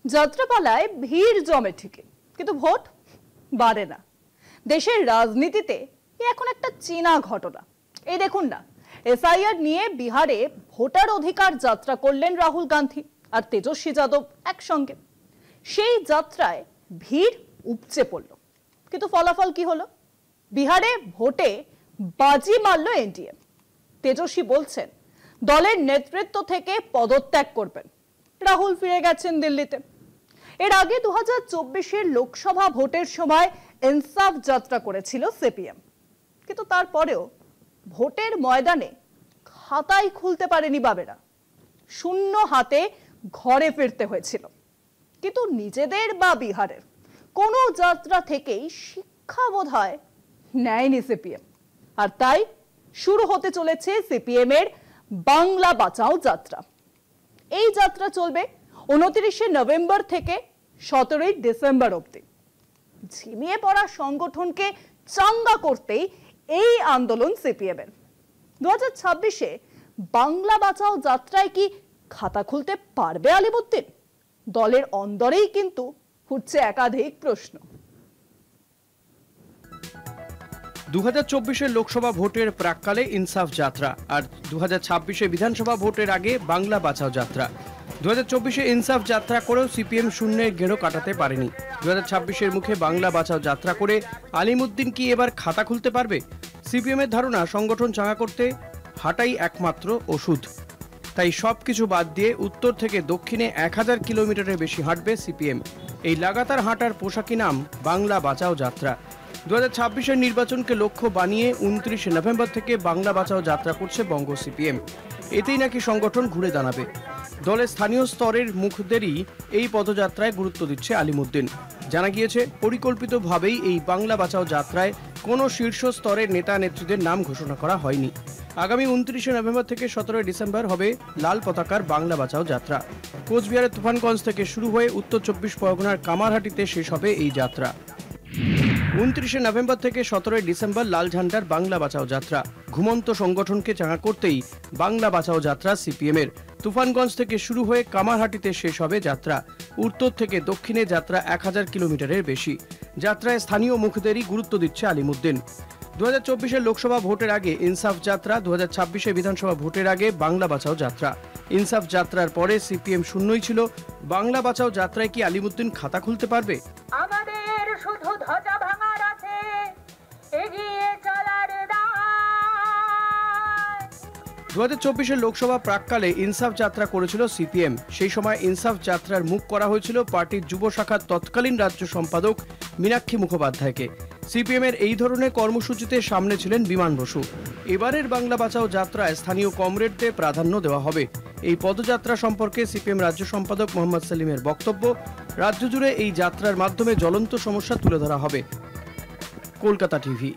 যাত্রাপালায় ভিড় জমে ঠিকই, কিন্তু ভোট বাড়ে না। দেশের রাজনীতিতে এখন একটা চেনা ঘটনা। এই দেখুন না, এসআইআর নিয়ে বিহারে ভোটার অধিকার যাত্রা করলেন রাহুল গান্ধী আর তেজস্বী যাদব একসঙ্গে। সেই যাত্রায় ভিড় উপচে পড়ল, কিন্তু ফলাফল কি হলো? বিহারে ভোটে বাজি মারল এনডিএ। তেজস্বী বলছেন দলের নেতৃত্ব থেকে পদত্যাগ করবেন। রাহুল ফিরে গেছেন দিল্লিতে। এর আগে 2024-এর লোকসভা ভোটের সময় ইনসাফ যাত্রা করেছিল সিপিএম, কিন্তু তারপরেও ভোটের ময়দানে খাতাই খুলতে পারেনি বাবেরা। শূন্য হাতে ঘরে ফিরতে হয়েছিল। কিন্তু নিজেদের বা বিহারের কোনো যাত্রা থেকেই শিক্ষা বোধহয় নেয়নি সিপিএম, আর তাই শুরু হতে চলেছে সিপিএম এর বাংলা বাঁচাও যাত্রা। এই যাত্রা চলবে 29শে নভেম্বর থেকে 17ই ডিসেম্বর অবধি। ঝিমিয়ে পড়া সংগঠনকে চাঙ্গা করতেই এই আন্দোলন সিপিএম এর। 2026-এ বাংলা বাঁচাও যাত্রায় কি খাতা খুলতে পারবে আলিমুদ্দিন? দলের অন্দরেই কিন্তু উঠছে একাধিক প্রশ্ন। 2024-এর লোকসভা ভোটের প্রাক্কালে ইনসাফ যাত্রা আর 2026-এ বিধানসভা ভোটের আগে বাংলা বাঁচাও যাত্রা। 2024-এ ইনসাফ যাত্রা করেও সিপিএম শূন্যের গেড়ো কাটাতে পারেনি। 2026-এর মুখে বাংলা বাঁচাও যাত্রা করে আলিমুদ্দিন কি এবার খাতা খুলতে পারবে? সিপিএমের ধারণা সংগঠন চাঙ্গা করতে হাঁটাই একমাত্র ওষুধ। তাই সবকিছু বাদ দিয়ে উত্তর থেকে দক্ষিণে 1000 কিলোমিটারের বেশি হাঁটবে সিপিএম। এই লাগাতার হাঁটার পোশাকি নাম বাংলা বাঁচাও যাত্রা। 2026-এর নির্বাচনকে লক্ষ্য বানিয়ে 29শে নভেম্বর থেকে বাংলা বাঁচাও যাত্রা করছে বঙ্গ সিপিএম। এতেই নাকি সংগঠন ঘুরে দাঁড়াবে। দলের স্থানীয় স্তরের মুখদেরই এই পদযাত্রায় গুরুত্ব দিচ্ছে আলিমুদ্দিন। জানা গিয়েছে পরিকল্পিতভাবেই এই বাংলা বাঁচাও যাত্রায় কোনো শীর্ষ স্তরের নেতা নেত্রীদের নাম ঘোষণা করা হয়নি। আগামী 29শে নভেম্বর থেকে 17 ডিসেম্বর হবে লাল পতাকার বাংলা বাঁচাও যাত্রা। কোচবিহারের তুফানগঞ্জ থেকে শুরু হয়ে উত্তর 24 পরগনার কামারহাটিতে শেষ হবে এই যাত্রা। 29শে নভেম্বর থেকে 17 ডিসেম্বর লাল ঝান্ডার বাংলা বাঁচাও যাত্রা। ঘুমন্ত সংগঠনকে চাঙ্গা করতেই বাংলা বাঁচাও যাত্রা সিপিএম এর। তুফানগঞ্জ থেকে শুরু হয়ে কামারহাটিতে শেষ হবে যাত্রা। উত্তর থেকে দক্ষিণে যাত্রা 1000 কিলোমিটারের বেশি। যাত্রায় স্থানীয় মুখদেরই গুরুত্ব দিচ্ছে আলিমুদ্দিন। 2024-এর লোকসভা ভোটের আগে ইনসাফ যাত্রা, 2026-এ বিধানসভা ভোটের আগে বাংলা বাঁচাও যাত্রা। ইনসাফ যাত্রার পরে সিপিএম শূন্যই ছিল। বাংলা বাঁচাও যাত্রায় কি আলিমুদ্দিন খাতা খুলতে পারবে? আমাদের শুধু ধ্বজা ভাঙার আছে, এগিয়ে চলার দায়। 2024-এর লোকসভা প্রাক্কালে ইনসাফ যাত্রা করেছিল সিপিএম। সেই সময় ইনসাফ যাত্রার মুখ করা হয়েছিল পার্টির যুব শাখার তৎকালীন রাজ্য সম্পাদক মীনাক্ষী মুখোপাধ্যায়কে। সিপিএম এর এই ধরনের কর্মসূচিতে সামনে ছিলেন বিমান বসু। এবারের বাংলা বাঁচাও যাত্রায় স্থানীয় কমরেডদের প্রাধান্য দেওয়া হবে। এই পদযাত্রা সম্পর্কে সিপিএম রাজ্য সম্পাদক মোহাম্মদ সেলিমের বক্তব্য, রাজ্য জুড়ে এই যাত্রার মাধ্যমে জ্বলন্ত সমস্যা তুলে ধরা হবে। কলকাতা টিভি।